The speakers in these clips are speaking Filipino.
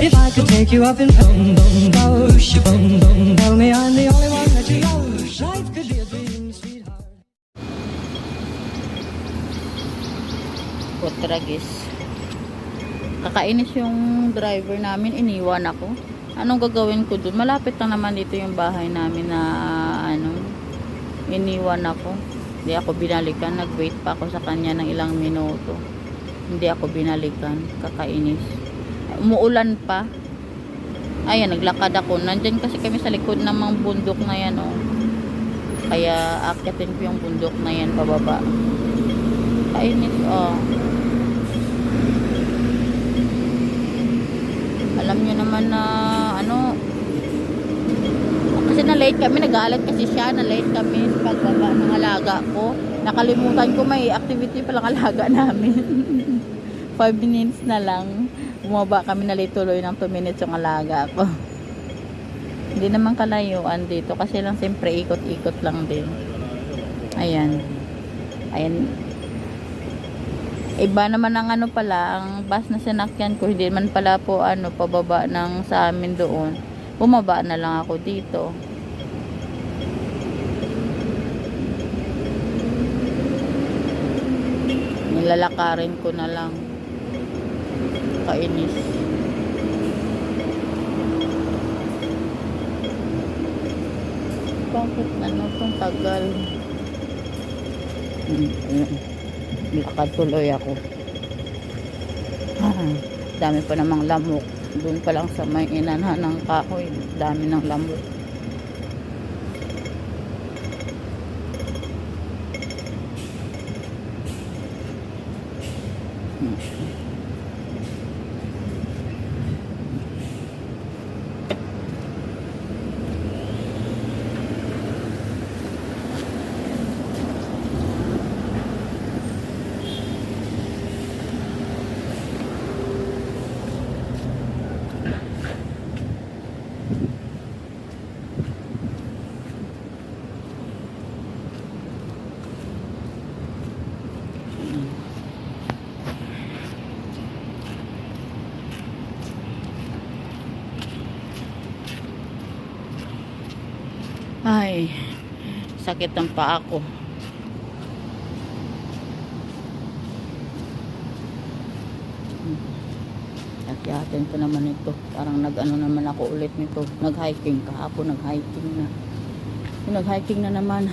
If I could take you up in boom boom boom, boom boom, tell me I'm the only one that you know. Life could be a dream, sweetheart. Potragis. Kakainis yung driver namin, iniwan ako. Anong gagawin ko doon? Malapit lang naman dito yung bahay namin na iniwan ako. Hindi ako binalikan. Nag-wait pa ako sa kanya ng ilang minuto. Hindi ako binalikan. Kakainis. Umuulan pa. Ayan, naglakad ako. Nandyan kasi kami sa likod ng mga bundok na yan, oh. Kaya akyatin ko yung bundok na yan pababa. Kainis, oh. Alam nyo naman na kasi na late kami, nag-aalat kasi siya, na late kami sa pagbaba ng alaga ko. Nakalimutan ko may activity palang alaga namin. 5 minutes na lang bumaba kami, na late tuloy ng 2 minutes yung alaga ko. Hindi naman kalayuan dito kasi lang siyempre ikot-ikot lang din. Ayan iba naman ang pala ang bus na sinakyan ko, hindi man pala po pababa ng sa amin doon, bumaba na lang ako dito. Nilalakarin ko na lang. Kainis. Bakit itong tagal? Lakad tuloy ako. Dami pa namang lamok. Doon pa lang sa may inanhan ng kahoy, dami ng lamok. Ay, sakit ang paa ko. At-yatin ko naman ito. Parang naman ako ulit nito. Nag-hiking kahapon, nag-hiking na. Nag-hiking na naman.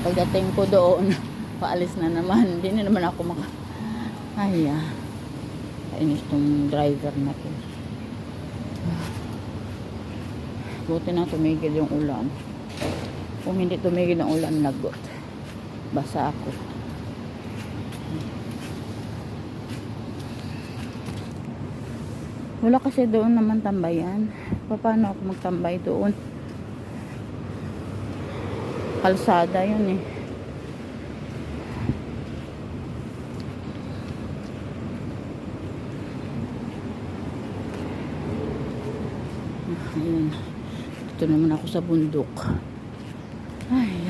Pagdating ko doon, paalis na naman. Hindi na naman ako Ay, kainis tong driver na to. Buti na tumigil yung ulan. Kung hindi tumigil ang ulan, lagot. Basa ako. Wala kasi doon naman tambayan. Paano ako magtambay doon? Kalsada yun eh. Ayan. Dito naman ako sa bundok. Ay,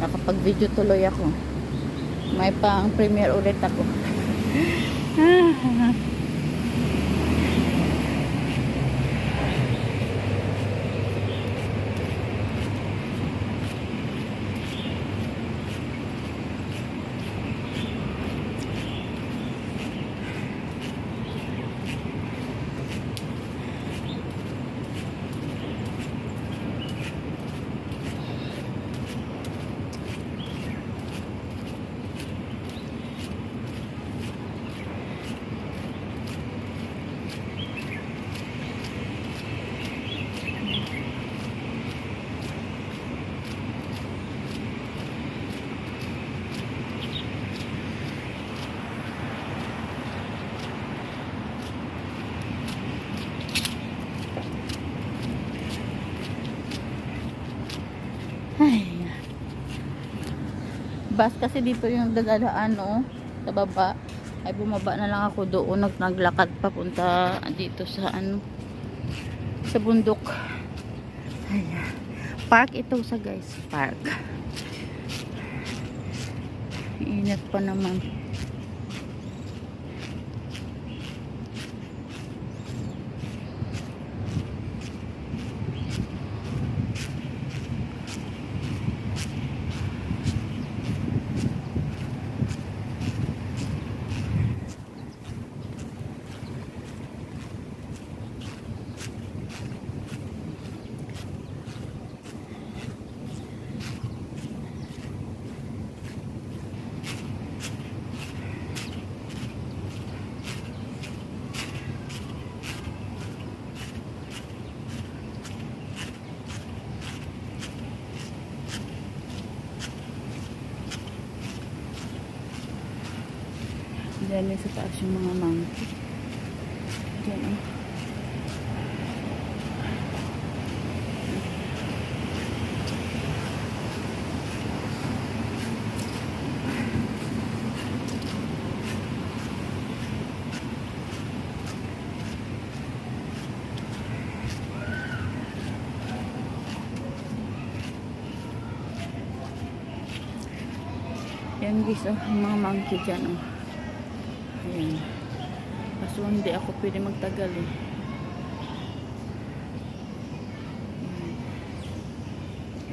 nakapag-video tuloy ako. May pang premiere ulit ako. bus kasi dito yung dadaan, no? Sa baba. Ay bumaba na lang ako doon. Naglakad papunta dito sa ano, sa bundok. Ayan. Park ito sa guys. Park. Init pa naman. Diyan may sa taas yung mga monkey. Diyan oh. Yan guys oh, yung mga monkey dyan oh. Ayan. Kaso hindi ako pwede magtagal eh.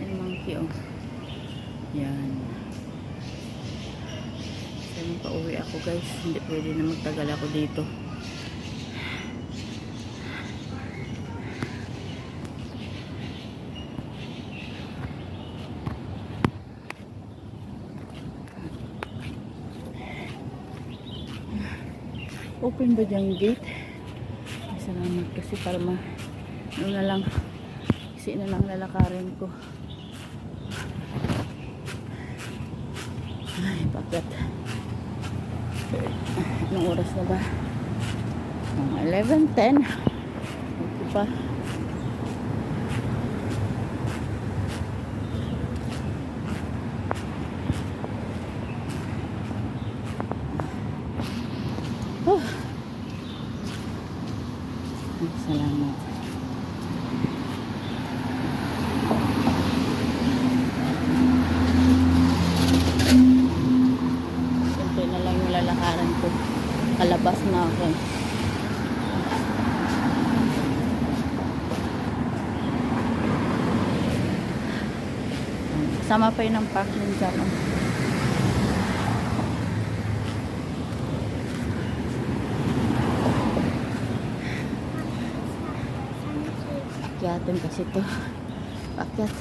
Ayan monkey oh. Yan. Kasi pauwi ako guys. Hindi pwede na magtagal ako dito. Open ba dyan gate? Ay, salamat kasi para ano na lang, kasi na lang lalakarin ko. Ay, pagat. Anong oras na ba? 11:10. Okay pa. Salamat. Ito na lang yung lalakaran ko. Kalabas na ako. Sama pa yun ang park ng dyan. Akyatin kasi ito. Akyat.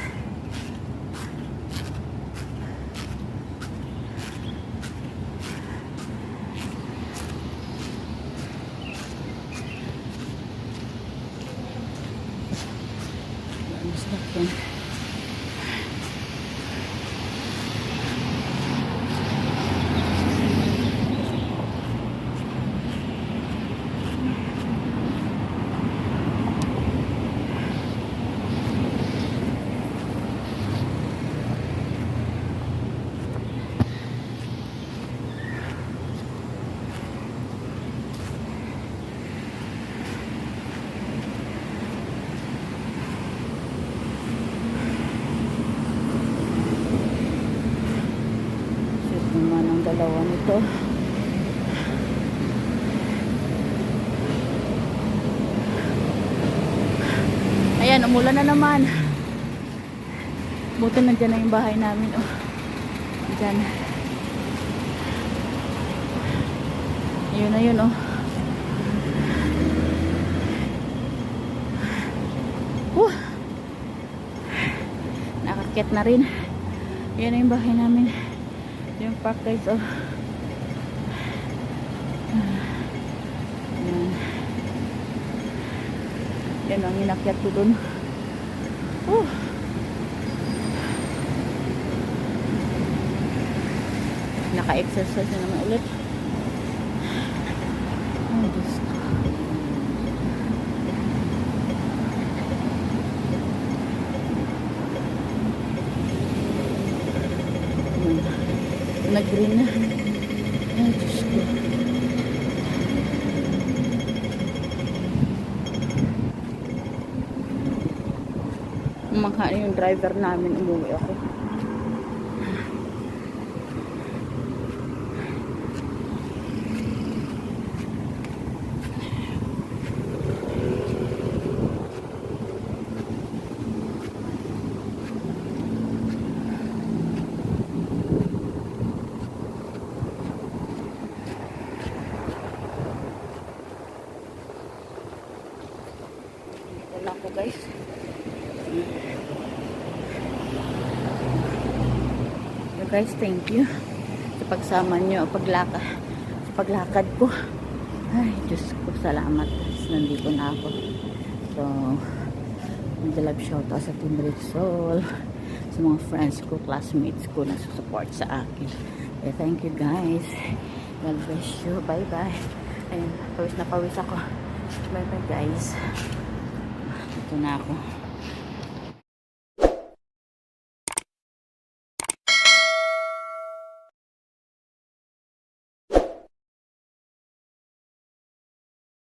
Masakyan. Naman ang dalawa nito. Ayan, umulan na naman. Buti na dyan na yung bahay namin. Oh. Dyan. Ayun na yun, oh. Nakakit na rin. Ayan na yung bahay namin. Yung park guys oh. Yan. Yan ang inakyat ko dun. Naka-exercise na naman ulit. Ay, Diyos ko. Yan. Nag-green na. Ay, Diyos ko. Umangha yung driver namin, umuwi ako. Dito lang ako, guys. So guys, thank you sa pagsama nyo, sa paglakad ko. Ay, Diyos ko, salamat. Nandito na ako. So, mag-love shoutout sa Team Ritsol, sa mga friends ko, classmates ko na support sa akin. Okay, thank you guys. God bless you. Bye-bye. Ayun, pawis na pawis ako. Bye-bye guys. Ito na ako.